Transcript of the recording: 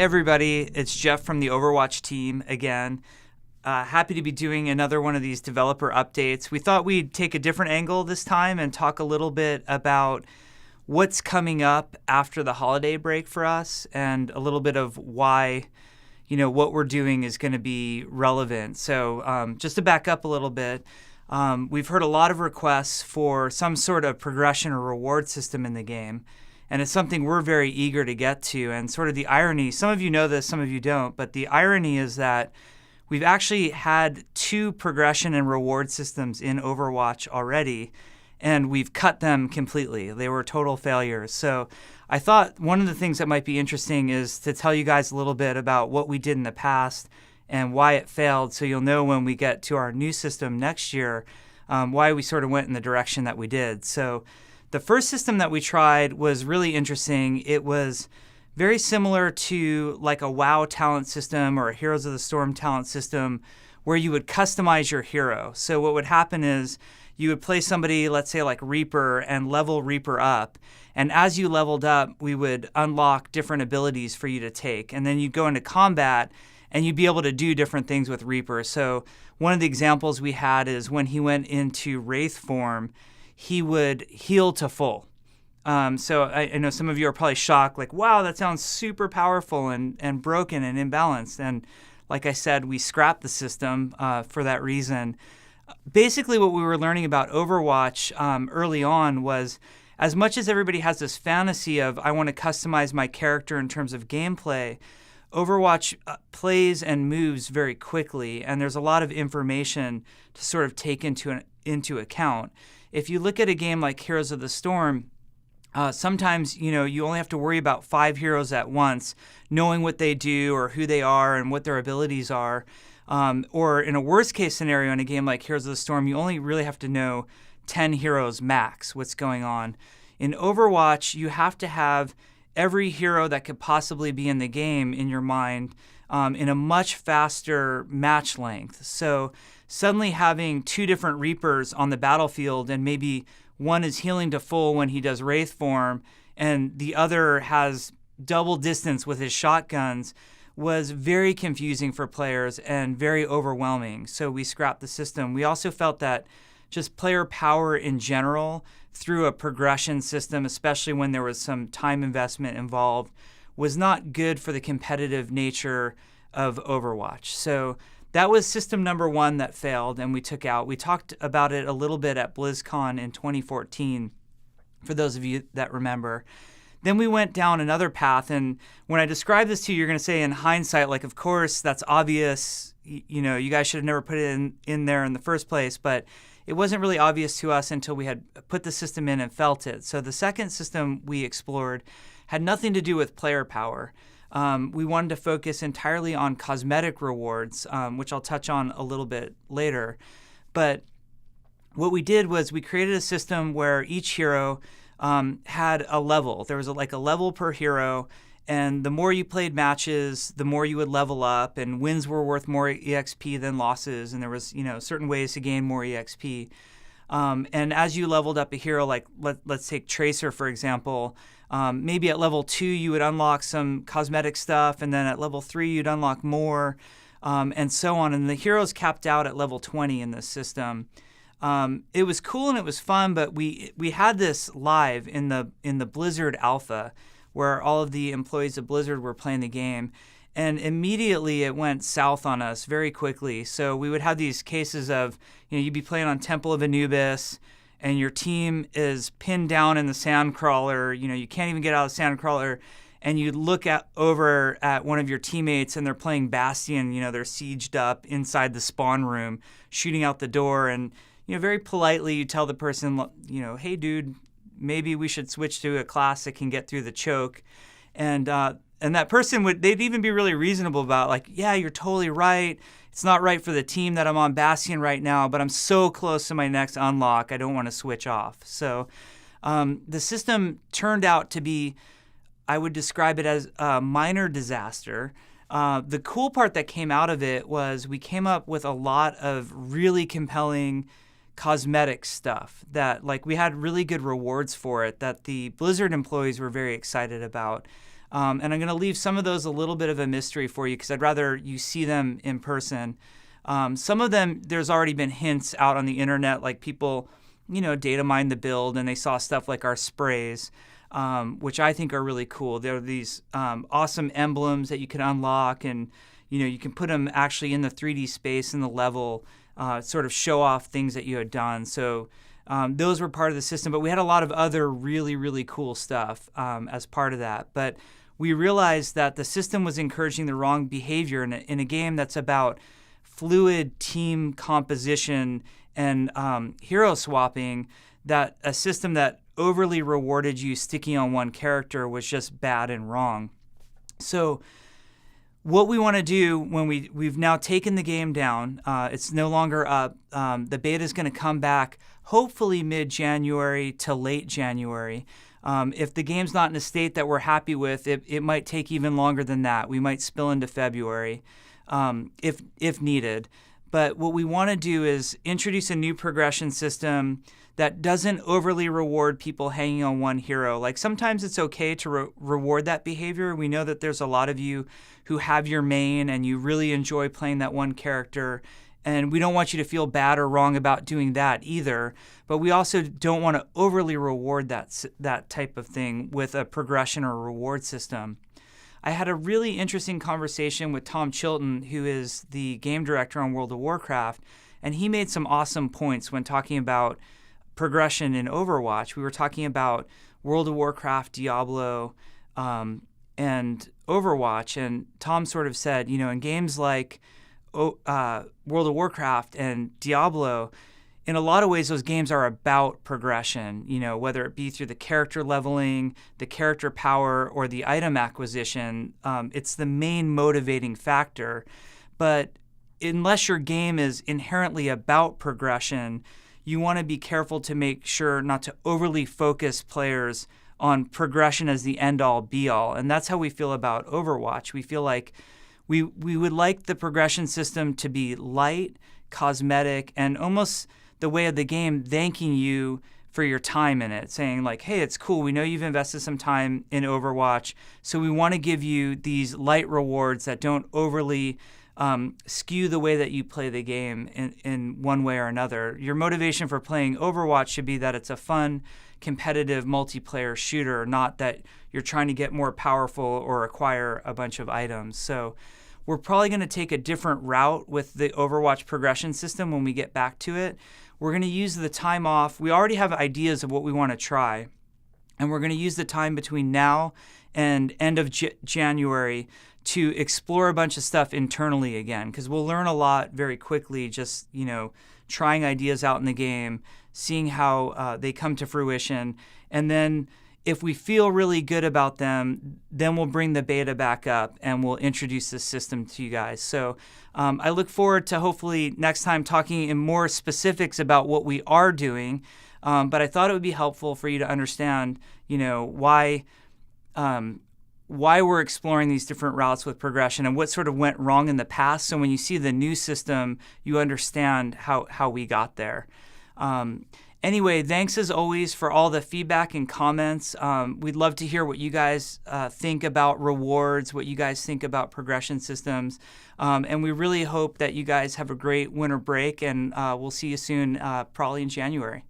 everybody, it's Jeff from the Overwatch team again. Happy to be doing another one of these developer updates. We thought we'd take a different angle this time and talk a little bit about what's coming up after the holiday break for us and a little bit of why, what we're doing is going to be relevant. So just to back up a little bit, we've heard a lot of requests for some sort of progression or reward system in the game. And it's something we're very eager to get to. And sort of the irony, some of you know this, some of you don't, but the irony is that we've actually had 2 progression and reward systems in Overwatch already, and we've cut them completely. They were total failures. So I thought one of the things that might be interesting is to tell you guys a little bit about what we did in the past and why it failed, so you'll know when we get to our new system next year why we sort of went in the direction that we did. So the first system that we tried was really interesting. It was very similar to like a WoW talent system or a Heroes of the Storm talent system where you would customize your hero. So what would happen is you would play somebody, let's say like Reaper, and level Reaper up. And as you leveled up, we would unlock different abilities for you to take. And then you'd go into combat and you'd be able to do different things with Reaper. So one of the examples we had is when he went into Wraith form, he would heal to full. So I know some of you are probably shocked, like, wow, that sounds super powerful and broken and imbalanced. And like I said, we scrapped the system for that reason. Basically, what we were learning about Overwatch early on was, as much as everybody has this fantasy of, I want to customize my character in terms of gameplay, Overwatch plays and moves very quickly, and there's a lot of information to sort of take into account. If you look at a game like Heroes of the Storm, sometimes, you only have to worry about 5 heroes at once, knowing what they do or who they are and what their abilities are. Or in a worst case scenario in a game like Heroes of the Storm, you only really have to know 10 heroes max what's going on. In Overwatch, you have to have every hero that could possibly be in the game in your mind in a much faster match length. So suddenly having 2 different Reapers on the battlefield and maybe one is healing to full when he does Wraith form and the other has double distance with his shotguns was very confusing for players and very overwhelming. So we scrapped the system. We also felt that just player power in general through a progression system, especially when there was some time investment involved, was not good for the competitive nature of Overwatch. So that was system number 1 that failed and we took out. We talked about it a little bit at BlizzCon in 2014, for those of you that remember. Then we went down another path, and when I describe this to you, you're going to say in hindsight, like, of course, that's obvious. You guys should have never put it in there in the first place, but it wasn't really obvious to us until we had put the system in and felt it. So the second system we explored had nothing to do with player power. We wanted to focus entirely on cosmetic rewards, which I'll touch on a little bit later. But what we did was we created a system where each hero had a level. There was a level per hero, and the more you played matches, the more you would level up, and wins were worth more EXP than losses, and there was certain ways to gain more EXP. And as you leveled up a hero, like let's take Tracer for example, maybe at level 2 you would unlock some cosmetic stuff, and then at level 3 you'd unlock more, and so on. And the heroes capped out at level 20 in this system. It was cool and it was fun, but we had this live in the Blizzard Alpha, where all of the employees of Blizzard were playing the game, and immediately it went south on us very quickly. So we would have these cases of, you'd be playing on Temple of Anubis, and your team is pinned down in the Sandcrawler. You can't even get out of the Sandcrawler, and you look over at one of your teammates, and they're playing Bastion. They're sieged up inside the spawn room, shooting out the door, and very politely you tell the person, hey, dude, maybe we should switch to a class that can get through the choke. And that person they'd even be really reasonable about, like, yeah, you're totally right. It's not right for the team that I'm on Bastion right now, but I'm so close to my next unlock, I don't want to switch off. So the system turned out to be, I would describe it as a minor disaster. The cool part that came out of it was we came up with a lot of really compelling cosmetic stuff that, like, we had really good rewards for it that the Blizzard employees were very excited about. And I'm going to leave some of those a little bit of a mystery for you because I'd rather you see them in person. Some of them, there's already been hints out on the internet, like people, data mine the build and they saw stuff like our sprays, which I think are really cool. There are these awesome emblems that you can unlock, and you can put them actually in the 3D space in the level, sort of show off things that you had done. So those were part of the system, but we had a lot of other really, really cool stuff as part of that. But we realized that the system was encouraging the wrong behavior in a game that's about fluid team composition and hero swapping, that a system that overly rewarded you sticking on one character was just bad and wrong. So what we want to do when we've now taken the game down, it's no longer up. The beta is going to come back hopefully mid-January to late January. If the game's not in a state that we're happy with, it might take even longer than that. We might spill into February if needed. But what we want to do is introduce a new progression system that doesn't overly reward people hanging on one hero. Like sometimes it's okay to reward that behavior. We know that there's a lot of you who have your main and you really enjoy playing that one character. And we don't want you to feel bad or wrong about doing that either. But we also don't want to overly reward that type of thing with a progression or reward system. I had a really interesting conversation with Tom Chilton, who is the game director on World of Warcraft, and he made some awesome points when talking about progression in Overwatch. We were talking about World of Warcraft, Diablo, and Overwatch, and Tom sort of said, in games like World of Warcraft and Diablo, in a lot of ways, those games are about progression, whether it be through the character leveling, the character power, or the item acquisition. It's the main motivating factor. But unless your game is inherently about progression, you want to be careful to make sure not to overly focus players on progression as the end-all, be-all. And that's how we feel about Overwatch. We feel like we would like the progression system to be light, cosmetic, and almost the way of the game thanking you for your time in it, saying like, hey, it's cool. We know you've invested some time in Overwatch, so we want to give you these light rewards that don't overly skew the way that you play the game in one way or another. Your motivation for playing Overwatch should be that it's a fun, competitive multiplayer shooter, not that you're trying to get more powerful or acquire a bunch of items. So we're probably going to take a different route with the Overwatch progression system when we get back to it. We're going to use the time off. We already have ideas of what we want to try, and we're going to use the time between now and end of January to explore a bunch of stuff internally again, because we'll learn a lot very quickly just, trying ideas out in the game, seeing how they come to fruition, and then if we feel really good about them, then we'll bring the beta back up and we'll introduce this system to you guys. So I look forward to hopefully next time talking in more specifics about what we are doing. But I thought it would be helpful for you to understand, why we're exploring these different routes with progression and what sort of went wrong in the past. So when you see the new system, you understand how we got there. Anyway, thanks as always for all the feedback and comments. We'd love to hear what you guys think about rewards, what you guys think about progression systems. And we really hope that you guys have a great winter break, and we'll see you soon, probably in January.